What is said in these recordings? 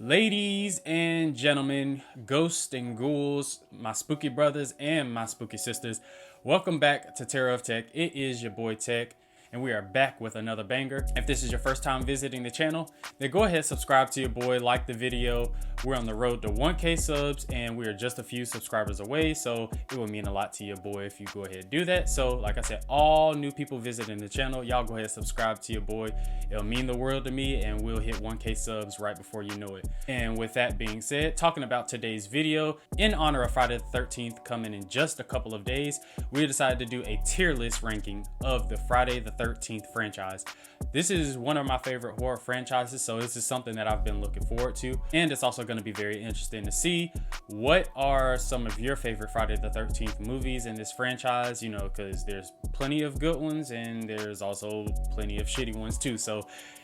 Ladies and gentlemen, ghosts and ghouls, my spooky brothers and my spooky sisters, welcome back to Terror of Tech. It is your boy Tech, and we are back with another banger. If this is your first time visiting the channel, then go ahead, subscribe to your boy, like the video. We're on the road to 1K subs, and we are just a few subscribers away, so it would mean a lot to your boy if you go ahead and do that. So like I said, all new people visiting the channel, y'all go ahead and subscribe to your boy. It'll mean the world to me, and we'll hit 1K subs right before you know it. And with that being said, talking about today's video, in honor of Friday the 13th coming in just a couple of days, we decided to do a tier list ranking of the Friday the 13th franchise. This is one of my favorite horror franchises, so this is something that I've been looking forward to, and it's also going to be very interesting to see what are some of your favorite Friday the 13th movies in this franchise, you know, because there's plenty of good ones and there's also plenty of shitty ones too, so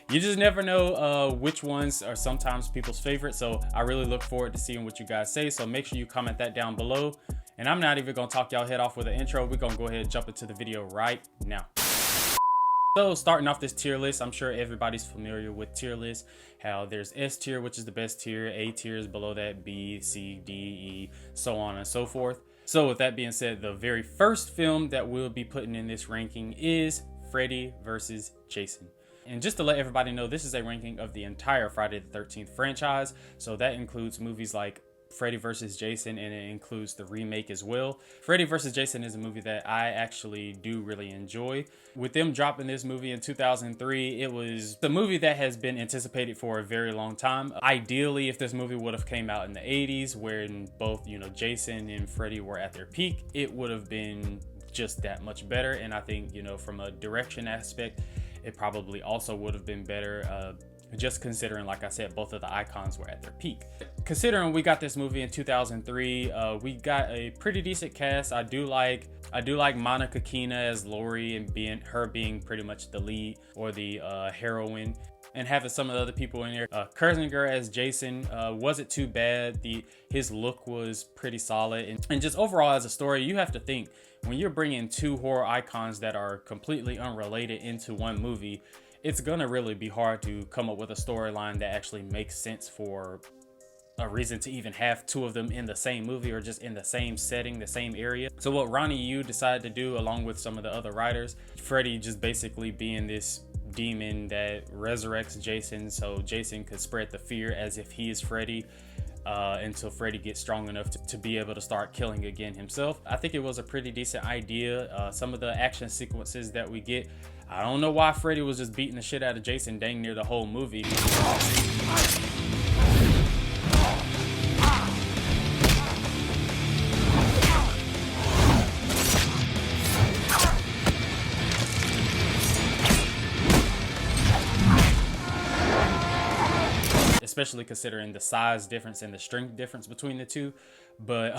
you just never know which ones are sometimes people's favorites. So I really look forward to seeing what you guys say, so make sure you comment that down below. And I'm not even gonna talk y'all head off with an intro. We're gonna go ahead and jump into the video right now. So starting off this tier list, I'm sure everybody's familiar with tier lists, how there's S tier, which is the best tier, A tier is below that, B, C, D, E, so on and so forth. So with that being said, the very first film that we'll be putting in this ranking is Freddy versus Jason. And just to let everybody know, this is a ranking of the entire Friday the 13th franchise. So that includes movies like Freddy vs. Jason, and it includes the remake as well. Freddy vs. Jason is a movie that I actually do really enjoy. With them dropping this movie in 2003, it was the movie that has been anticipated for a very long time. Ideally, if this movie would have came out in the 80s, when both, you know, Jason and Freddy were at their peak, it would have been just that much better. And I think, you know, from a direction aspect, it probably also would have been better, just considering, like I said, both of the icons were at their peak. Considering we got this movie in 2003, we got a pretty decent cast. I do like Monica Keena as Lori, and being pretty much the lead or the heroine, and having some of the other people in here. Kurzinger as Jason wasn't too bad. His look was pretty solid, and just overall as a story, you have to think, when you're bringing two horror icons that are completely unrelated into one movie, it's gonna really be hard to come up with a storyline that actually makes sense for a reason to even have two of them in the same movie or just in the same setting, the same area. So what Ronnie Yu decided to do, along with some of the other writers, Freddy just basically being this demon that resurrects Jason, so Jason could spread the fear as if he is Freddy, until Freddy gets strong enough to be able to start killing again himself. I think it was a pretty decent idea. Some of the action sequences that we get, I don't know why Freddy was just beating the shit out of Jason dang near the whole movie. Especially considering the size difference and the strength difference between the two. But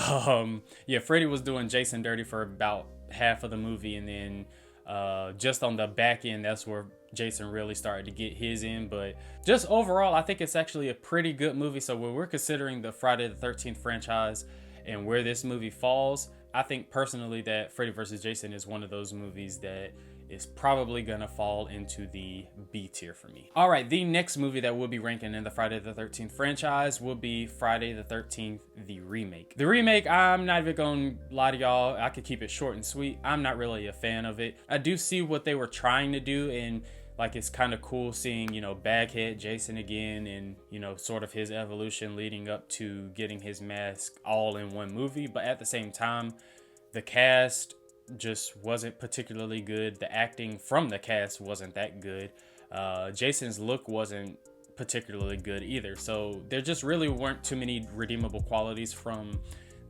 yeah, Freddy was doing Jason dirty for about half of the movie, and then just on the back end, that's where Jason really started to get his in. But just overall, I think it's actually a pretty good movie. So when we're considering the Friday the 13th franchise and where this movie falls, I think personally that Freddy vs. Jason is one of those movies that is probably gonna fall into the B tier for me. All right, the next movie that we'll be ranking in the Friday the 13th franchise will be Friday the 13th, the remake. The remake, I'm not even gonna lie to y'all, I could keep it short and sweet. I'm not really a fan of it. I do see what they were trying to do, and like, it's kind of cool seeing, you know, Baghead Jason again, and, you know, sort of his evolution leading up to getting his mask all in one movie. But at the same time, the cast just wasn't particularly good. The acting from the cast wasn't that good. Jason's look wasn't particularly good either. So there just really weren't too many redeemable qualities from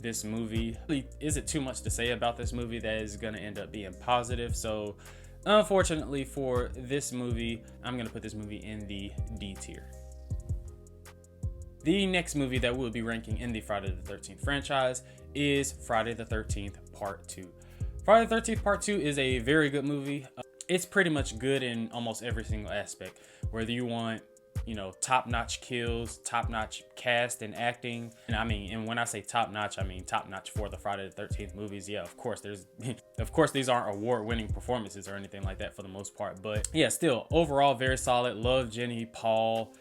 this movie. Is it too much to say about this movie that is going to end up being positive? So unfortunately for this movie, I'm going to put this movie in the D tier. The next movie that we'll be ranking in the Friday the 13th franchise is Friday the 13th Part 2. Friday the 13th Part 2 is a very good movie. It's pretty much good in almost every single aspect. Whether you want, you know, top-notch kills, top-notch cast and acting. And I mean, and when I say top-notch, I mean top-notch for the Friday the 13th movies. Yeah, of course, of course, these aren't award-winning performances or anything like that for the most part. But yeah, still, overall, very solid. Love Jenny, Paul,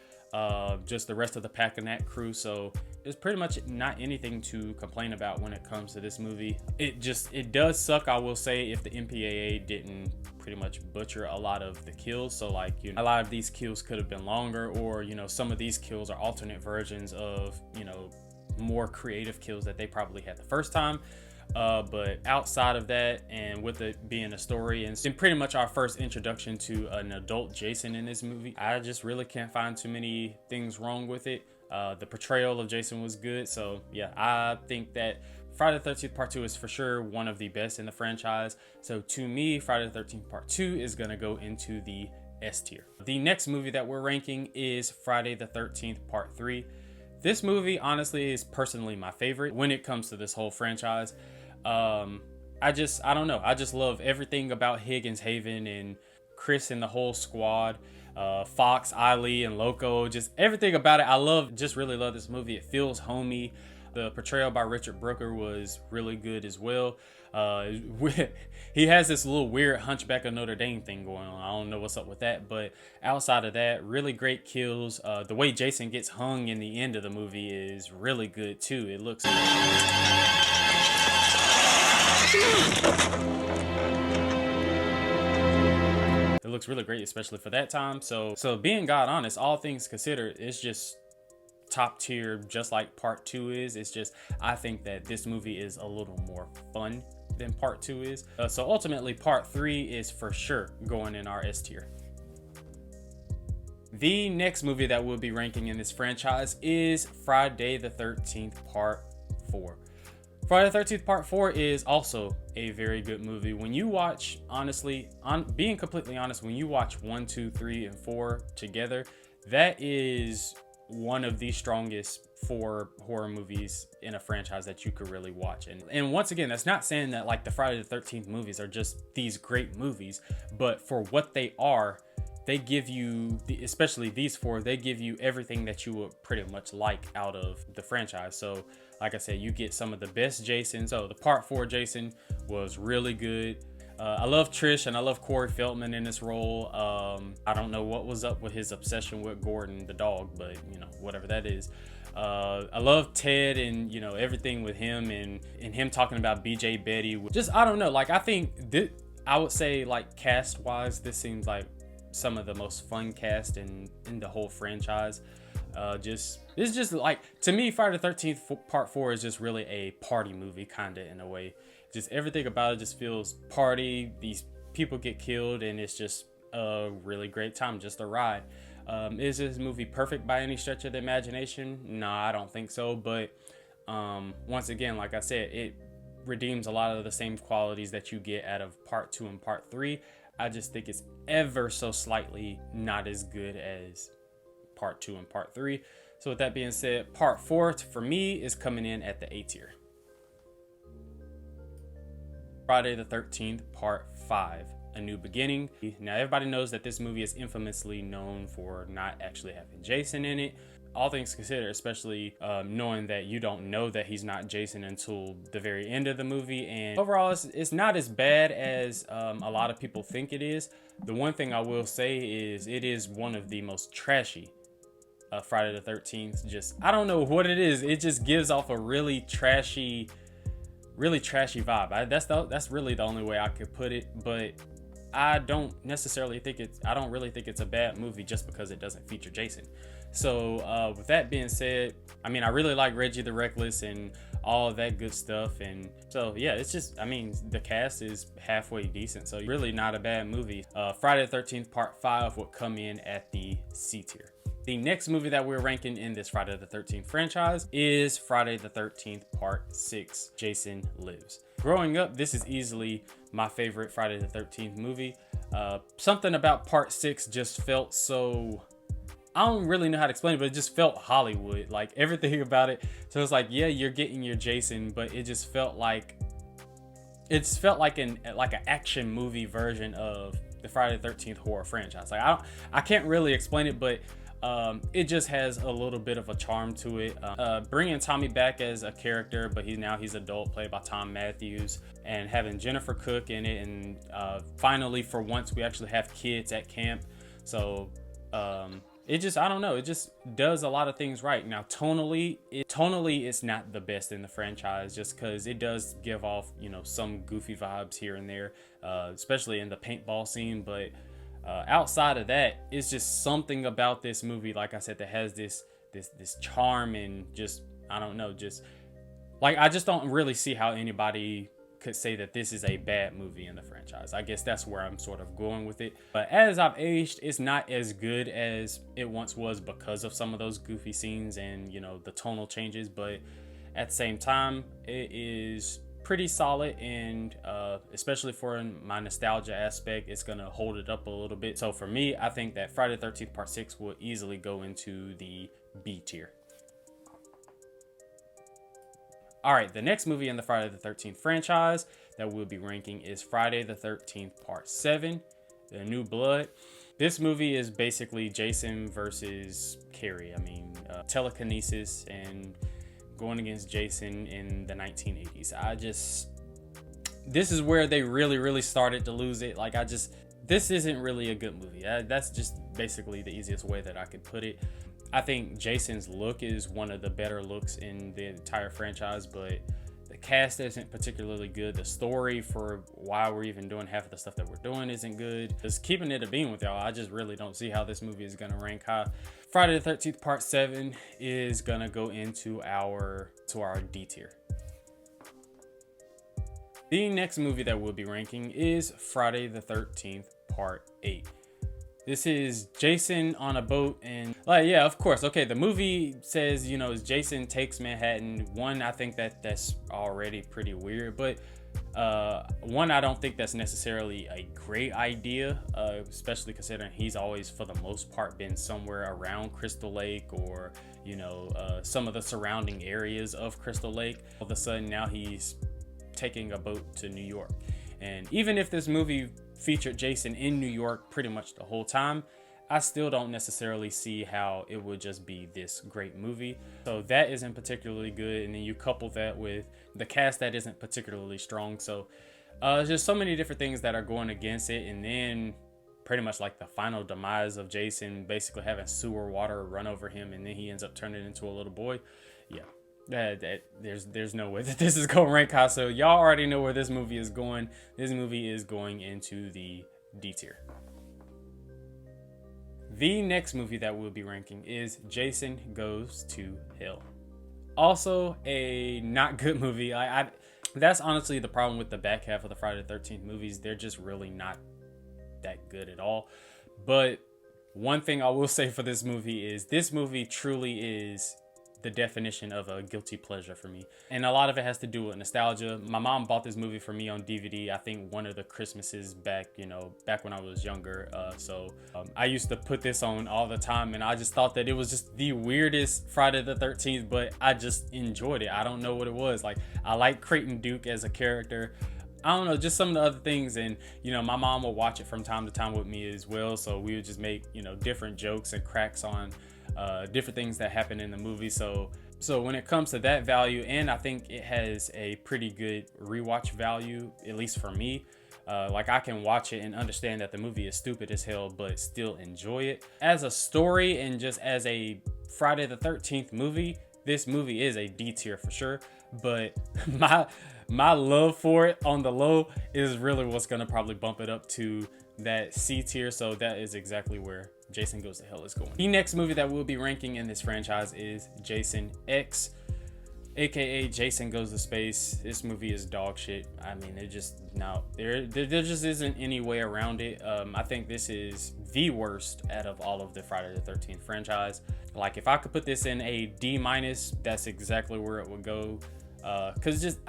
just the rest of the pack and that crew. So there's pretty much not anything to complain about when it comes to this movie. It does suck, I will say, if the MPAA didn't pretty much butcher a lot of the kills. So like, you know, a lot of these kills could have been longer, or, you know, some of these kills are alternate versions of, you know, more creative kills that they probably had the first time. But outside of that, and with it being a story and pretty much our first introduction to an adult Jason in this movie, I just really can't find too many things wrong with it. The portrayal of Jason was good. So yeah, I think that Friday the 13th Part 2 is for sure one of the best in the franchise. So to me, Friday the 13th Part 2 is going to go into the S tier. The next movie that we're ranking is Friday the 13th Part 3. This movie honestly is personally my favorite when it comes to this whole franchise. I don't know. I just love everything about Higgins Haven and Chris and the whole squad. Fox, Ali, and Loco, just everything about it. Just really love this movie. It feels homey. The portrayal by Richard Brooker was really good as well. He has this little weird Hunchback of Notre Dame thing going on. I don't know what's up with that, but outside of that, really great kills. The way Jason gets hung in the end of the movie is really good too. It looks really great, especially for that time. So being God honest, all things considered, it's just top tier, just like Part 2 is. It's just, I think that this movie is a little more fun than Part 2 is. So ultimately, Part 3 is for sure going in our S tier. The next movie that we'll be ranking in this franchise is Friday the 13th Part 4. Friday the 13th Part 4 is also a very good movie. When you watch, honestly, being completely honest, when you watch 1, 2, 3, and 4 together, that is one of the strongest 4 horror movies in a franchise that you could really watch. And once again, that's not saying that like the Friday the 13th movies are just these great movies, but for what they are, they give you, especially these 4, they give you everything that you would pretty much like out of the franchise. So like I said, you get some of the best Jason. So the Part 4 Jason was really good. I love Trish and I love Corey Feldman in this role. I don't know what was up with his obsession with Gordon the dog, but you know, whatever that is. I love Ted and, you know, everything with him and him talking about BJ Betty. Just, I don't know. Like, I think I would say like cast wise, this seems like some of the most fun cast in the whole franchise. It's just like, to me, Friday the 13th Part 4 is just really a party movie, kind of, in a way. Just everything about it just feels party. These people get killed and it's just a really great time, just a ride. Is this movie perfect by any stretch of the imagination? No, I don't think so. But once again, like I said, it redeems a lot of the same qualities that you get out of Part 2 and Part 3. I just think it's ever so slightly not as good as Part 2 and Part 3. So with that being said, Part 4 for me is coming in at the A tier. Friday the 13th Part 5, A New Beginning. Now everybody knows that this movie is infamously known for not actually having Jason in it. All things considered, especially knowing that you don't know that he's not Jason until the very end of the movie. And overall, it's not as bad as a lot of people think it is. The one thing I will say is it is one of the most trashy Friday the 13th. Just, I don't know what it is. It just gives off a really trashy vibe. That's really the only way I could put it. But I don't really think it's a bad movie just because it doesn't feature Jason. So with that being said, I mean, I really like Reggie the Reckless and all of that good stuff. And so yeah, it's just, I mean, the cast is halfway decent, so really not a bad movie. Friday the 13th Part 5 would come in at the C tier. The next movie that we're ranking in this Friday the 13th franchise is Friday the 13th Part 6, Jason Lives. Growing up, this is easily my favorite Friday the 13th movie. Something about Part 6 just felt so, I don't really know how to explain it, but it just felt Hollywood, like everything about it. So it's like, yeah, you're getting your Jason, but it just felt like, an action movie version of the Friday the 13th horror franchise. Like I can't really explain it, but it just has a little bit of a charm to it. Bringing Tommy back as a character, but he's adult, played by Tom Matthews, and having Jennifer Cook in it, and finally for once we actually have kids at camp. So it just, I don't know, it just does a lot of things right. Now tonally it's not the best in the franchise, just because it does give off, you know, some goofy vibes here and there, especially in the paintball scene. But outside of that, it's just something about this movie, like I said, that has this charm. And just, I don't know, just like, I just don't really see how anybody could say that this is a bad movie in the franchise. I guess that's where I'm sort of going with it. But as I've aged, it's not as good as it once was because of some of those goofy scenes and, you know, the tonal changes. But at the same time, it is pretty solid, and especially for my nostalgia aspect, it's gonna hold it up a little bit. So for me, I think that Friday the 13th Part 6 will easily go into the B tier. All right, the next movie in the Friday the 13th franchise that we'll be ranking is Friday the 13th Part 7, The New Blood. This movie is basically Jason versus Carrie. I mean, telekinesis and going against Jason in the 1980s. This is where they really started to lose it. Like, this isn't really a good movie. That's just basically the easiest way that I could put it. I think Jason's look is one of the better looks in the entire franchise, but the cast isn't particularly good. The story for why we're even doing half of the stuff that we're doing isn't good. Just keeping it a bean with y'all, I just really don't see how this movie is going to rank high. Friday the 13th Part 7 is going to go into our D tier. The next movie that we'll be ranking is Friday the 13th Part 8. This is Jason on a boat, and like, yeah, of course. Okay, the movie says, you know, Jason takes Manhattan. One, I think that's already pretty weird, but one, I don't think that's necessarily a great idea, especially considering he's always, for the most part, been somewhere around Crystal Lake, or, you know, some of the surrounding areas of Crystal Lake. All of a sudden, now he's taking a boat to New York. And even if this movie featured Jason in New York pretty much the whole time, I still don't necessarily see how it would just be this great movie. So that isn't particularly good. And then you couple that with the cast that isn't particularly strong. So there's just so many different things that are going against it. And then pretty much like the final demise of Jason basically having sewer water run over him, and then he ends up turning into a little boy. Yeah. There's no way that this is going to rank high. So y'all already know where this movie is going. This movie is going into the D tier. The next movie that we'll be ranking is Jason Goes to Hell. Also a not good movie. That's honestly the problem with the back half of the Friday the 13th movies. They're just really not that good at all. But one thing I will say for this movie is this movie truly is the definition of a guilty pleasure for me, and a lot of it has to do with nostalgia. My mom bought this movie for me on DVD, I think one of the Christmases back when I was younger. I used to put this on all the time, and I just thought that it was just the weirdest Friday the 13th, but I just enjoyed it. I don't know what it was. Like, I like Creighton Duke as a character. I don't know, just some of the other things. And, you know, my mom would watch it from time to time with me as well, so we would just make, you know, different jokes and cracks on different things that happen in the movie. So when it comes to that value, and I think it has a pretty good rewatch value, at least for me. Like, I can watch it and understand that the movie is stupid as hell, but still enjoy it. As a story and just as a Friday the 13th movie, this movie is a D tier for sure. But my love for it on the low is really what's gonna probably bump it up to that C tier. So that is exactly where Jason Goes to Hell is going. The next movie that we'll be ranking in this franchise is Jason X, aka Jason Goes to Space. This movie is dog shit. I mean, there just isn't any way around it. I think this is the worst out of all of the Friday the 13th franchise. Like, if I could put this in a D-, that's exactly where it would go. Cause just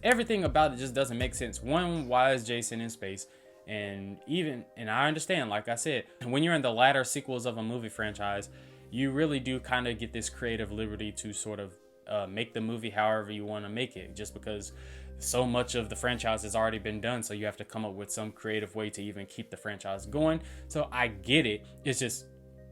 everything about it just doesn't make sense. One, why is Jason in space? And I understand, like I said, when you're in the latter sequels of a movie franchise, you really do kind of get this creative liberty to sort of make the movie however you want to make it, just because so much of the franchise has already been done. So you have to come up with some creative way to even keep the franchise going. So I get it. It's just,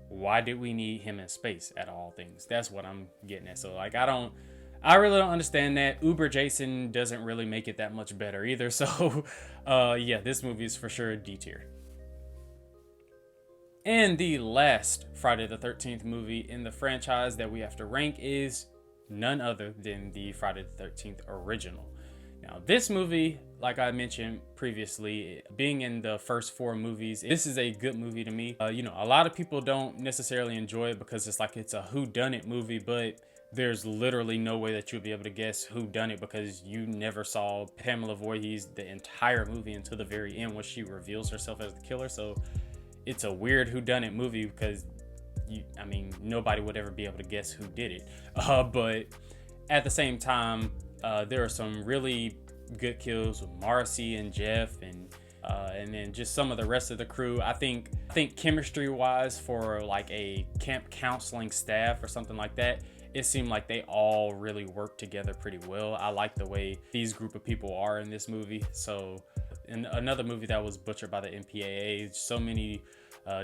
why did we need him in space at all things? That's what I'm getting at. So like, I really don't understand that. Uber Jason doesn't really make it that much better either. So yeah, this movie is for sure D tier. And the last Friday the 13th movie in the franchise that we have to rank is none other than the Friday the 13th original. Now, this movie, like I mentioned previously, being in the first 4 movies, this is a good movie to me. A lot of people don't necessarily enjoy it because it's like it's a whodunit movie, but there's literally no way that you'll be able to guess who done it because you never saw Pamela Voorhees the entire movie until the very end when she reveals herself as the killer. So it's a weird whodunit movie because nobody would ever be able to guess who did it. But at the same time, there are some really good kills with Marcy and Jeff, and then just some of the rest of the crew. I think chemistry wise, for like a camp counseling staff or something like that, it seemed like they all really work together pretty well. I like the way these group of people are in this movie. So in another movie that was butchered by the MPAA, so many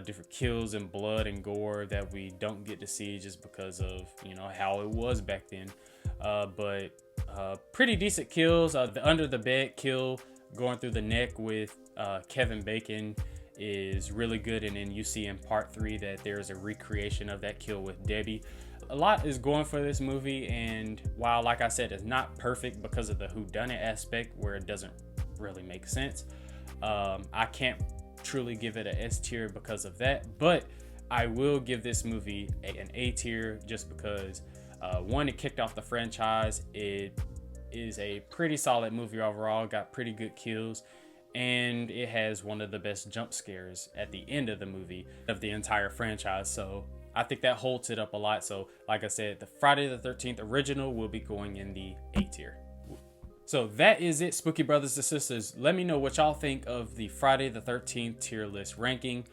different kills and blood and gore that we don't get to see just because of how it was back then. But pretty decent kills. The under the bed kill going through the neck with Kevin Bacon is really good, and then you see in part 3 that there's a recreation of that kill with Debbie. A lot is going for this movie, and while, like I said, it's not perfect because of the whodunit aspect where it doesn't really make sense, I can't truly give it a S tier because of that, but I will give this movie an A tier just because one, it kicked off the franchise. It is a pretty solid movie overall, got pretty good kills, and it has one of the best jump scares at the end of the movie of the entire franchise. So I think that holds it up a lot. So like I said, the Friday the 13th original will be going in the A tier. So that is it, Spooky Brothers and Sisters. Let me know what y'all think of the Friday the 13th tier list ranking.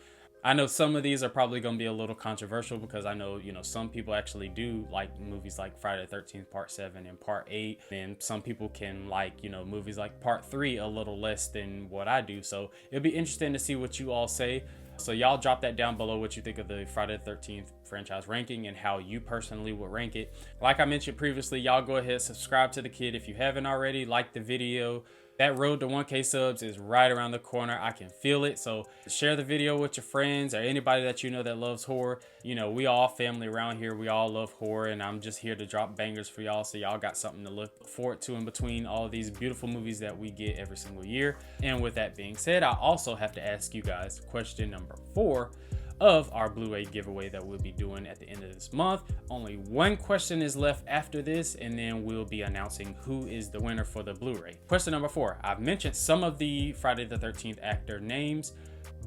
I know some of these are probably going to be a little controversial because I know, some people actually do like movies like Friday the 13th Part 7 and Part 8. And some people can like, movies like Part 3 a little less than what I do. So it'll be interesting to see what you all say. So y'all drop that down below what you think of the Friday the 13th franchise ranking and how you personally would rank it. Like I mentioned previously, y'all go ahead, subscribe to the kid if you haven't already, like the video. That road to 1K subs is right around the corner. I can feel it. So share the video with your friends or anybody that you know that loves horror. We all family around here. We all love horror, and I'm just here to drop bangers for y'all. So y'all got something to look forward to in between all these beautiful movies that we get every single year. And with that being said, I also have to ask you guys question number 4 of our Blu-ray giveaway that we'll be doing at the end of this month. Only one question is left after this, and then we'll be announcing who is the winner for the Blu-ray. Question number 4. I've mentioned some of the Friday the 13th actor names,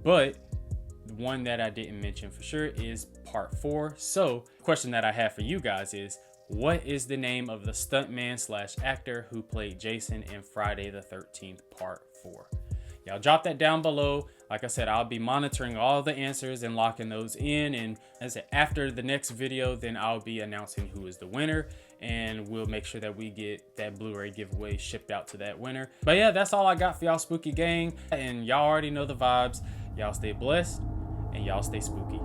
but the one that I didn't mention for sure is part 4. So the question that I have for you guys is, what is the name of the stuntman / actor who played Jason in Friday the 13th part 4? Y'all drop that down below. Like I said, I'll be monitoring all the answers and locking those in. And as I said, after the next video, then I'll be announcing who is the winner. And we'll make sure that we get that Blu-ray giveaway shipped out to that winner. But yeah, that's all I got for y'all spooky gang. And y'all already know the vibes. Y'all stay blessed and y'all stay spooky.